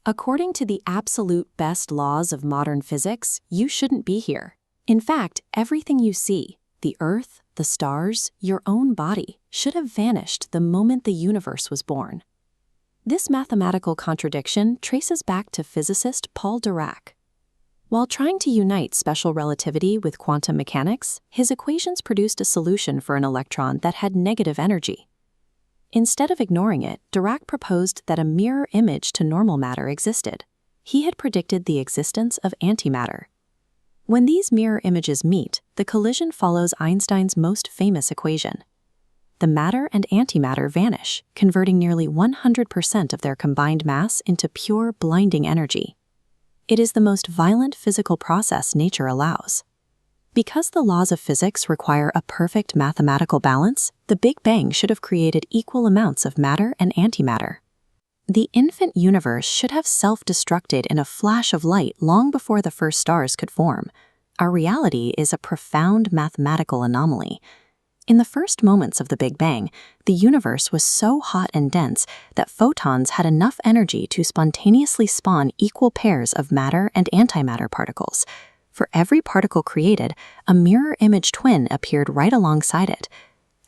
According to the absolute best laws of modern physics, you shouldn't be here. In fact, everything you see, the Earth, the stars, your own body, should have vanished the moment the universe was born. This mathematical contradiction traces back to physicist Paul Dirac. While trying to unite special relativity with quantum mechanics, his equations produced a solution for an electron that had negative energy. Instead of ignoring it, Dirac proposed that a mirror image to normal matter existed. He had predicted the existence of antimatter. When these mirror images meet, the collision follows Einstein's most famous equation. The matter and antimatter vanish, converting nearly 100% of their combined mass into pure, blinding energy. It is the most violent physical process nature allows. Because the laws of physics require a perfect mathematical balance, the Big Bang should have created equal amounts of matter and antimatter. The infant universe should have self-destructed in a flash of light long before the first stars could form. Our reality is a profound mathematical anomaly. In the first moments of the Big Bang, the universe was so hot and dense that photons had enough energy to spontaneously spawn equal pairs of matter and antimatter particles. For every particle created, a mirror image twin appeared right alongside it.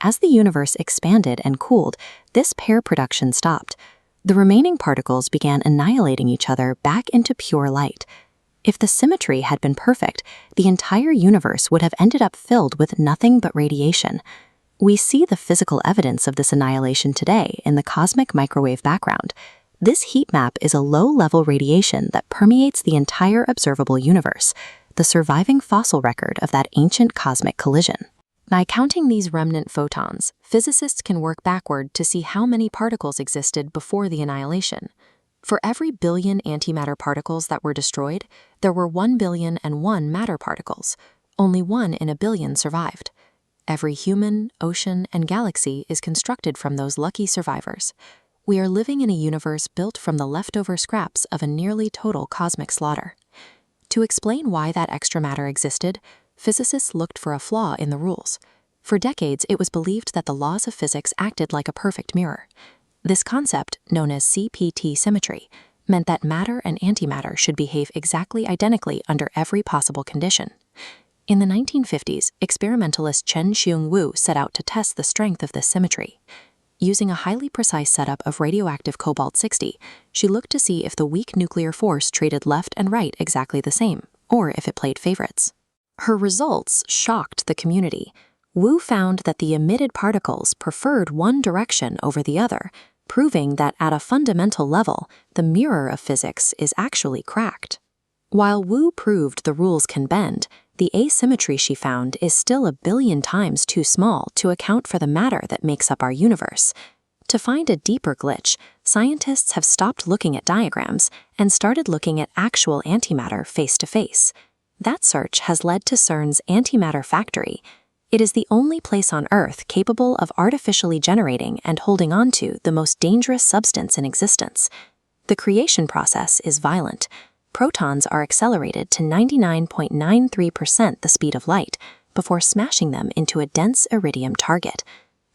As the universe expanded and cooled, this pair production stopped. The remaining particles began annihilating each other back into pure light. If the symmetry had been perfect, the entire universe would have ended up filled with nothing but radiation. We see the physical evidence of this annihilation today in the cosmic microwave background. This heat map is a low-level radiation that permeates the entire observable universe, the surviving fossil record of that ancient cosmic collision. By counting these remnant photons, physicists can work backward to see how many particles existed before the annihilation. For every billion antimatter particles that were destroyed, there were 1,000,000,001 matter particles. Only 1 in a billion survived. Every human, ocean, and galaxy is constructed from those lucky survivors. We are living in a universe built from the leftover scraps of a nearly total cosmic slaughter. To explain why that extra matter existed, physicists looked for a flaw in the rules. For decades, it was believed that the laws of physics acted like a perfect mirror. This concept, known as CPT symmetry, meant that matter and antimatter should behave exactly identically under every possible condition. In the 1950s, experimentalist Chen-Xiong Wu set out to test the strength of this symmetry. Using a highly precise setup of radioactive cobalt-60, she looked to see if the weak nuclear force treated left and right exactly the same, or if it played favorites. Her results shocked the community. Wu found that the emitted particles preferred one direction over the other, proving that at a fundamental level, the mirror of physics is actually cracked. While Wu proved the rules can bend, the asymmetry she found is still a billion times too small to account for the matter that makes up our universe. To find a deeper glitch, scientists have stopped looking at diagrams and started looking at actual antimatter face to face. That search has led to CERN's Antimatter Factory. It is the only place on Earth capable of artificially generating and holding on to the most dangerous substance in existence. The creation process is violent. Protons are accelerated to 99.93% the speed of light before smashing them into a dense iridium target.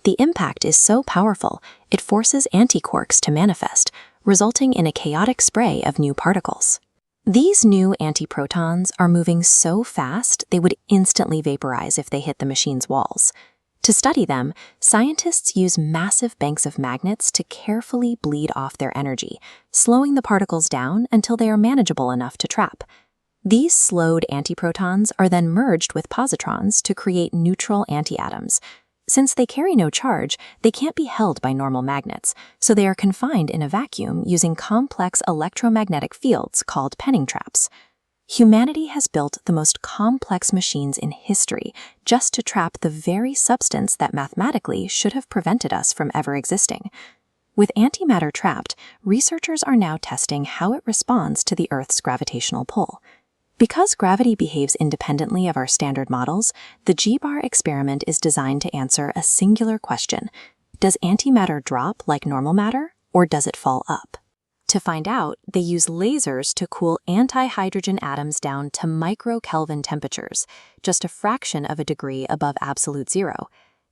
The impact is so powerful, it forces antiquarks to manifest, resulting in a chaotic spray of new particles. These new antiprotons are moving so fast they would instantly vaporize if they hit the machine's walls. To study them, scientists use massive banks of magnets to carefully bleed off their energy, slowing the particles down until they are manageable enough to trap. These slowed antiprotons are then merged with positrons to create neutral antiatoms. Since they carry no charge, they can't be held by normal magnets, so they are confined in a vacuum using complex electromagnetic fields called penning traps. Humanity has built the most complex machines in history just to trap the very substance that mathematically should have prevented us from ever existing. With antimatter trapped, researchers are now testing how it responds to the Earth's gravitational pull. Because gravity behaves independently of our standard models, the G-bar experiment is designed to answer a singular question: does antimatter drop like normal matter, or does it fall up? To find out, they use lasers to cool anti-hydrogen atoms down to micro-Kelvin temperatures, just a fraction of a degree above absolute zero.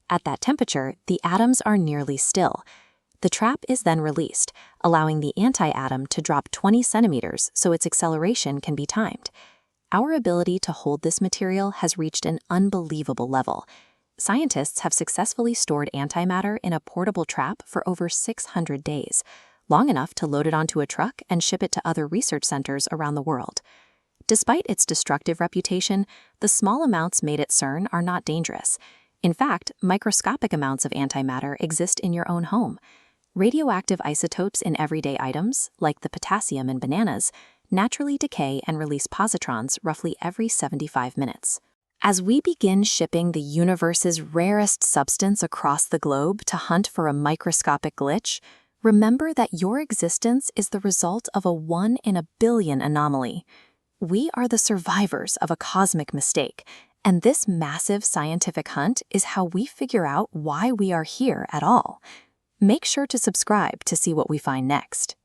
At that temperature, the atoms are nearly still. The trap is then released, allowing the anti-atom to drop 20 centimeters so its acceleration can be timed. Our ability to hold this material has reached an unbelievable level. Scientists have successfully stored antimatter in a portable trap for over 600 days, long enough to load it onto a truck and ship it to other research centers around the world. Despite its destructive reputation, the small amounts made at CERN are not dangerous. In fact, microscopic amounts of antimatter exist in your own home. Radioactive isotopes in everyday items, like the potassium in bananas, naturally decay and release positrons roughly every 75 minutes. As we begin shipping the universe's rarest substance across the globe to hunt for a microscopic glitch, remember that your existence is the result of a 1 in a billion anomaly. We are the survivors of a cosmic mistake, and this massive scientific hunt is how we figure out why we are here at all. Make sure to subscribe to see what we find next.